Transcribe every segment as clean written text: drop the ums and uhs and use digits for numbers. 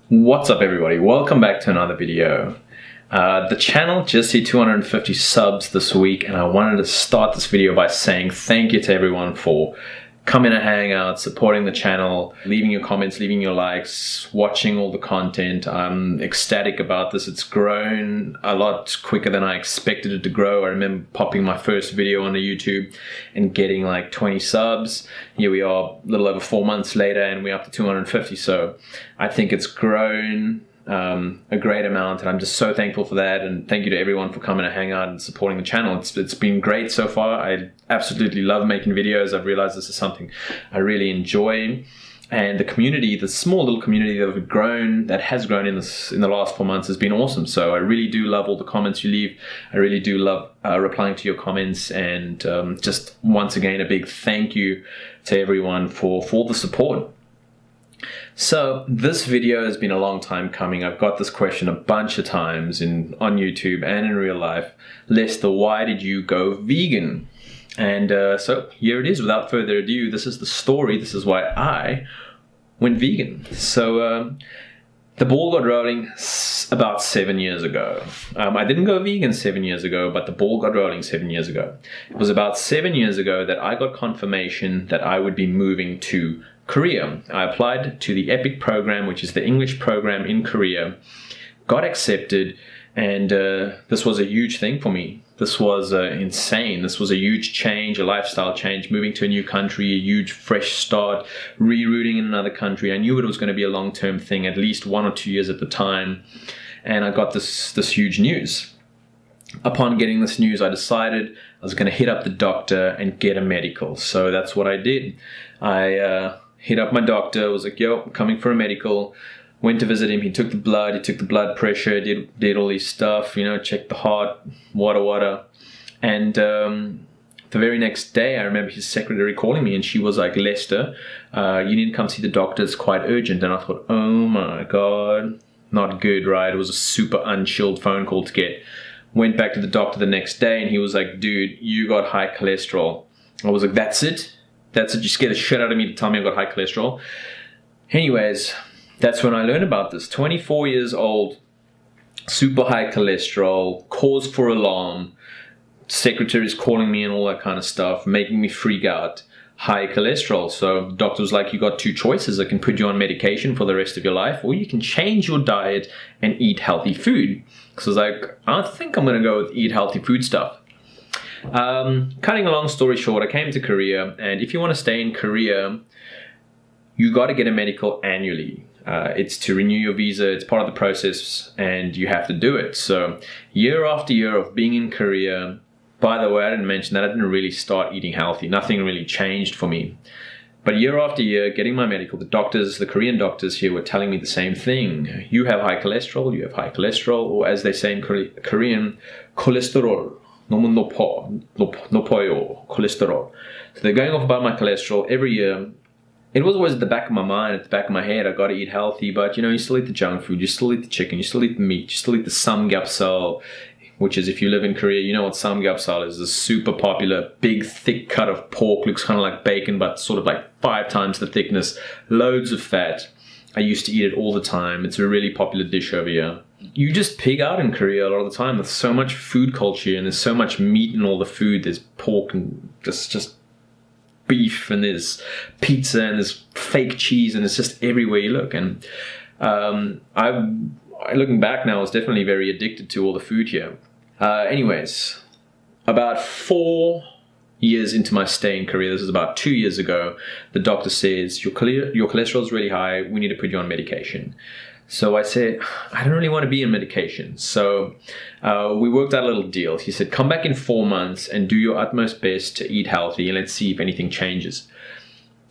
What's up everybody, welcome back to another video. The channel just hit 250 subs this week, and I wanted to start this video by saying thank you to everyone for coming to hang out, supporting the channel, leaving your comments, leaving your likes, watching all the content. I'm ecstatic about this. It's grown a lot quicker than I expected it to grow. I remember popping my first video on the YouTube and getting like 20 subs. Here we are a little over 4 months later and we're up to 250. So I think it's grown a great amount, and I'm just so thankful for that, and thank you to everyone for coming to hang out and supporting the channel. It's been great so far. I absolutely love making videos. I've realized this is something I really enjoy, and the community, the small little community that has grown in the last 4 months has been awesome. So I really do love all the comments you leave. I really do love replying to your comments, and just once again a big thank you to everyone for the support. So this video has been a long time coming. I've got this question a bunch of times on YouTube and in real life. Lester, why did you go vegan? And so here it is. Without further ado, this is the story. This is why I went vegan. So the ball got rolling about 7 years ago. I didn't go vegan 7 years ago, but the ball got rolling 7 years ago. It was about 7 years ago that I got confirmation that I would be moving to Korea. I applied to the EPIC program, which is the English program in Korea, got accepted, and this was a huge thing for me. This was insane. This was a huge change, a lifestyle change, moving to a new country, a huge fresh start, rerouting in another country. I knew it was going to be a long-term thing, at least 1 or 2 years at the time, and I got this huge news. Upon getting this news, I decided I was going to hit up the doctor and get a medical. So that's what I did. I hit up my doctor, was like, yo, I'm coming for a medical. Went to visit him, he took the blood pressure, did all this stuff, checked the heart, wada. And the very next day, I remember his secretary calling me, and she was like, Lester, you need to come see the doctor, it's quite urgent. And I thought, oh my God, not good, right? It was a super unchilled phone call to get. Went back to the doctor the next day, and he was like, dude, you got high cholesterol. I was like, that's it? You scared the shit out of me to tell me I got high cholesterol. Anyways, that's when I learned about this. 24 years old, super high cholesterol, cause for alarm, secretaries calling me and all that kind of stuff, making me freak out. High cholesterol. So the doctor was like, you got two choices. I can put you on medication for the rest of your life, or you can change your diet and eat healthy food. So I was like, I think I'm going to go with eat healthy food stuff. Cutting a long story short, I came to Korea, and if you want to stay in Korea, you got to get a medical annually. It's to renew your visa, it's part of the process, and you have to do it. So year after year of being in Korea, by the way, I didn't mention that I didn't really start eating healthy. Nothing really changed for me. But year after year, getting my medical, the Korean doctors here were telling me the same thing. You have high cholesterol, or as they say in Korean, cholesterol. 너무 높아요, cholesterol. So they're going off about my cholesterol every year. It was always at the back of my mind, at the back of my head, I got to eat healthy, but you still eat the junk food, you still eat the chicken, you still eat the meat, you still eat the samgyeopsal, which is, if you live in Korea, you know what samgyeopsal is. A super popular, big, thick cut of pork, looks kind of like bacon, but sort of like 5 times the thickness, loads of fat. I used to eat it all the time. It's a really popular dish over here. You just pig out in Korea a lot of the time. There's so much food culture, and there's so much meat in all the food. There's pork and just beef, and there's pizza, and there's fake cheese, and it's just everywhere you look. And looking back now, I was definitely very addicted to all the food here. Anyways, about 4 years into my stay in Korea, this is about 2 years ago, the doctor says, your cholesterol is really high, we need to put you on medication. So I said, I don't really want to be on medication. So we worked out a little deal. He said, come back in 4 months and do your utmost best to eat healthy, and let's see if anything changes.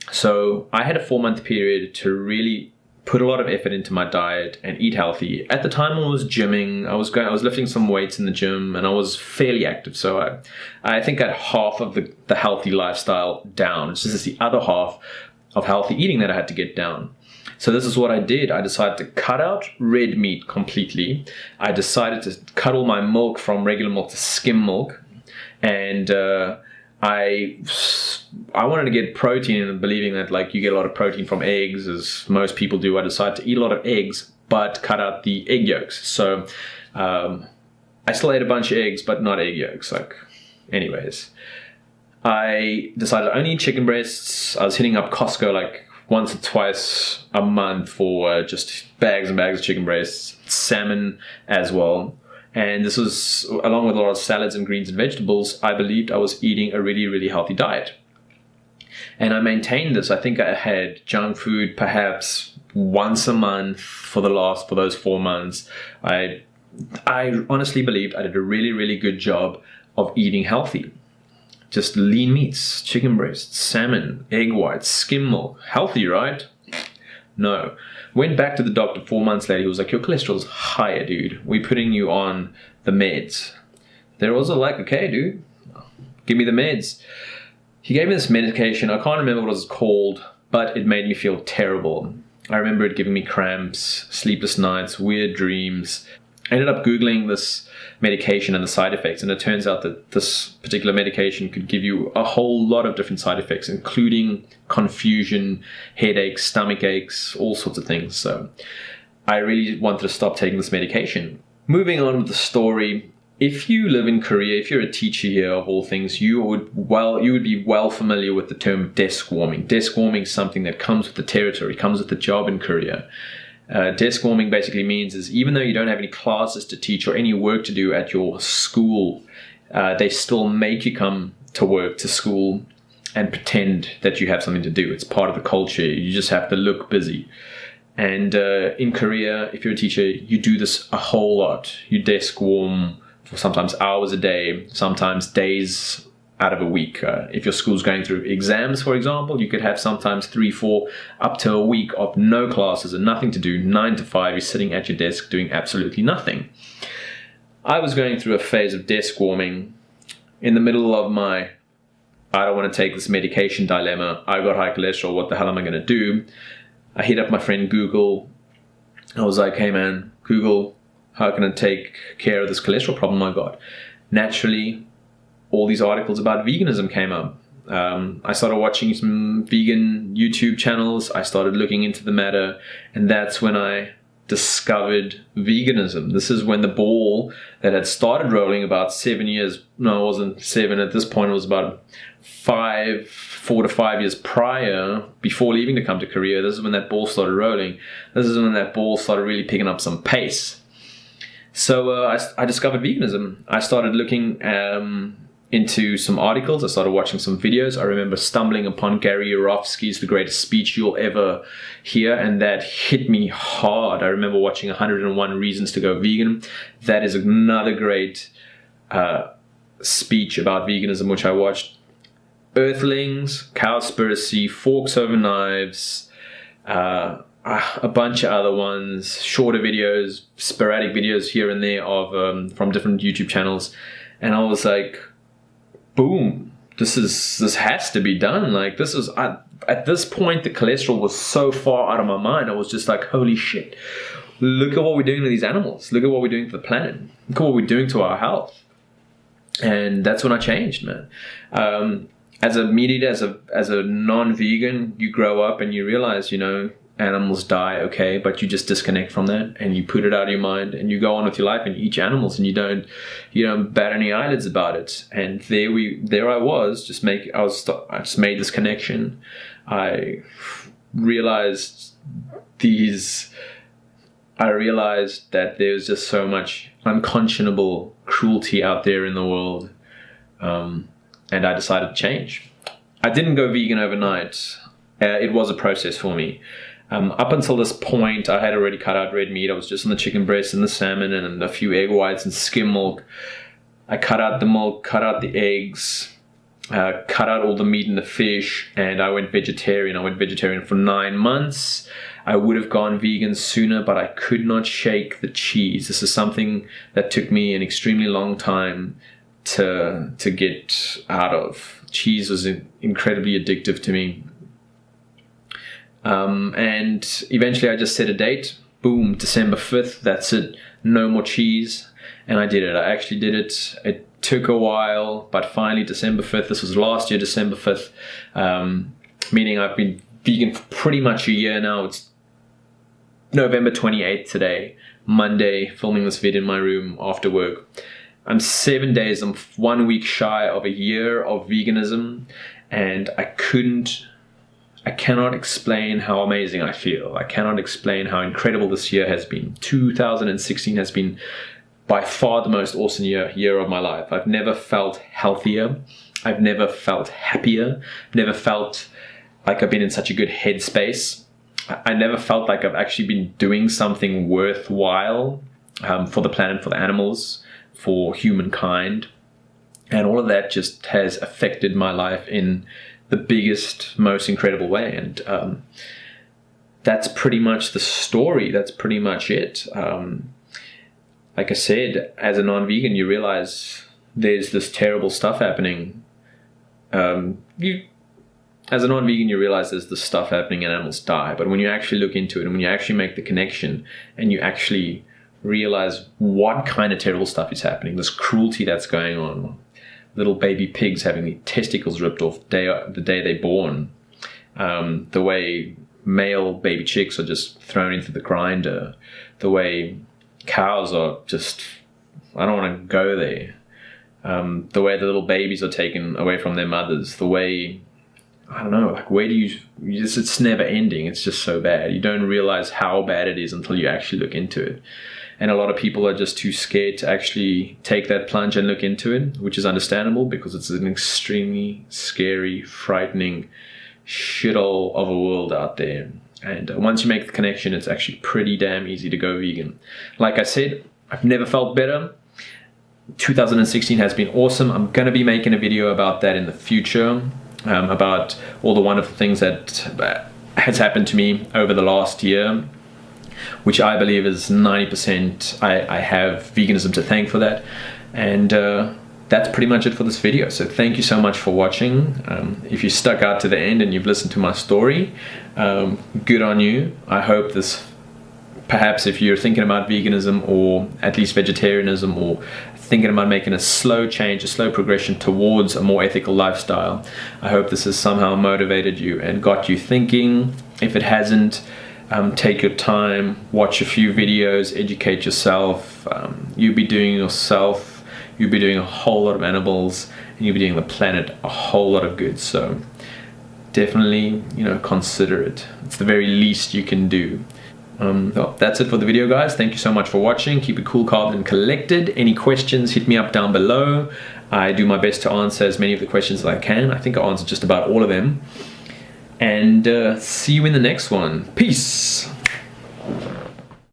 So I had a 4-month period to really put a lot of effort into my diet and eat healthy. At the time I was gymming, I was lifting some weights in the gym, and I was fairly active. So I think I had half of the healthy lifestyle down. It's just the other half of healthy eating that I had to get down. So this is what I did. I decided to cut out red meat completely. I decided to cut all my milk from regular milk to skim milk. And I wanted to get protein, and believing that like you get a lot of protein from eggs, as most people do. I decided to eat a lot of eggs, but cut out the egg yolks. So I still ate a bunch of eggs, but not egg yolks. Anyways, I decided I only eat chicken breasts. I was hitting up Costco like once or twice a month for just bags and bags of chicken breasts, salmon as well. And this was, along with a lot of salads and greens and vegetables, I believed I was eating a really, really healthy diet. And I maintained this. I think I had junk food perhaps once a month for those 4 months. I honestly believed I did a really, really good job of eating healthy. Just lean meats, chicken breasts, salmon, egg whites, skim milk. Healthy, right? No. Went back to the doctor 4 months later. He was like, your cholesterol's higher, dude. We're putting you on the meds. They're also like, okay, dude, give me the meds. He gave me this medication. I can't remember what it was called, but it made me feel terrible. I remember it giving me cramps, sleepless nights, weird dreams. I ended up Googling this medication and the side effects, and it turns out that this particular medication could give you a whole lot of different side effects, including confusion, headaches, stomach aches, all sorts of things. So I really wanted to stop taking this medication. Moving on with the story, if you live in Korea, if you're a teacher here of all things, you would be well familiar with the term desk warming. Desk warming is something that comes with the territory, comes with the job in Korea. Desk warming basically means is even though you don't have any classes to teach or any work to do at your school, they still make you come to work, to school, and pretend that you have something to do. It's part of the culture. You just have to look busy. And in Korea, if you're a teacher, you do this a whole lot. You desk warm for sometimes hours a day, sometimes days out of a week. If your school's going through exams, for example, you could have sometimes 3, 4, up to a week of no classes and nothing to do. 9 to 5, you're sitting at your desk doing absolutely nothing. I was going through a phase of desk warming in the middle of my I don't want to take this medication dilemma. I got high cholesterol. What the hell am I going to do? I hit up my friend Google. I was like, hey man, Google, how can I take care of this cholesterol problem I got? Naturally, all these articles about veganism came up. I started watching some vegan YouTube channels. I started looking into the matter, and that's when I discovered veganism. This is when the ball that had started rolling about 7 years, no, it wasn't 7 at this point, it was about 4 to 5 years prior, before leaving to come to Korea. This is when that ball started rolling. This is when that ball started really picking up some pace. So I discovered veganism. I started looking into some articles. I started watching some videos. I remember stumbling upon Gary Yourofsky's The Greatest Speech You'll Ever Hear, and that hit me hard. I remember watching 101 Reasons to Go Vegan. That is another great speech about veganism, which I watched. Earthlings, Cowspiracy, Forks Over Knives, a bunch of other ones, shorter videos, sporadic videos here and there of from different YouTube channels. And I was like, boom, this has to be done. Like, this is, at this point, the cholesterol was so far out of my mind. I was just like, holy shit, look at what we're doing to these animals. Look at what we're doing to the planet. Look at what we're doing to our health. And that's when I changed, man. As a meat eater, as a non-vegan, you grow up and you realize, animals die, okay, but you just disconnect from that and you put it out of your mind and you go on with your life and eat animals, and you don't bat any eyelids about it. And there I was, I just made this connection. I realized that there's just so much unconscionable cruelty out there in the world. And I decided to change. I didn't go vegan overnight. It was a process for me. Up until this point, I had already cut out red meat. I was just on the chicken breast and the salmon and a few egg whites and skim milk. I cut out the milk, cut out the eggs, cut out all the meat and the fish, and I went vegetarian. I went vegetarian for 9 months. I would have gone vegan sooner, but I could not shake the cheese. This is something that took me an extremely long time to get out of. Cheese was incredibly addictive to me. And eventually I just set a date. Boom, December 5th, that's it. No more cheese. And I did it. I actually did it. It took a while, but finally December 5th, this was last year, December 5th, meaning I've been vegan for pretty much a year now. November 28th today, Monday, filming this video in my room after work. I'm 7 days, I'm 1 week shy of a year of veganism, and I cannot explain how amazing I feel. I cannot explain how incredible this year has been. 2016 has been by far the most awesome year of my life. I've never felt healthier. I've never felt happier. Never felt like I've been in such a good headspace. I never felt like I've actually been doing something worthwhile for the planet, for the animals, for humankind. And all of that just has affected my life in the biggest, most incredible way. And that's pretty much the story. That's pretty much it. Like I said, as a non-vegan, you realize there's this terrible stuff happening. As a non-vegan, you realize there's this stuff happening and animals die. But when you actually look into it and when you actually make the connection and you actually realize what kind of terrible stuff is happening, this cruelty that's going on, little baby pigs having the testicles ripped off the day they're born, the way male baby chicks are just thrown into the grinder, the way cows are just, I don't want to go there, the way the little babies are taken away from their mothers, the way, I don't know, like where do you just, it's never ending. It's just so bad. You don't realize how bad it is until you actually look into it. And a lot of people are just too scared to actually take that plunge and look into it, which is understandable because it's an extremely scary, frightening shithole of a world out there. And once you make the connection, it's actually pretty damn easy to go vegan. Like I said, I've never felt better. 2016 has been awesome. I'm going to be making a video about that in the future, about all the wonderful things that has happened to me over the last year, which I believe is 90%. I have veganism to thank for that. And that's pretty much it for this video. So thank you so much for watching. If you stuck out to the end and you've listened to my story, good on you. I hope this, perhaps if you're thinking about veganism or at least vegetarianism, or thinking about making a slow change, a slow progression towards a more ethical lifestyle, I hope this has somehow motivated you and got you thinking. If it hasn't, take your time, watch a few videos, educate yourself. You'll be doing yourself, you'll be doing a whole lot of animals, and you'll be doing the planet a whole lot of good. So definitely, consider it. It's the very least you can do. Well, that's it for the video, guys. Thank you so much for watching. Keep it cool, calm, and collected. Any questions, hit me up down below. I do my best to answer as many of the questions as I can. I think I answered just about all of them. And see you in the next one. Peace.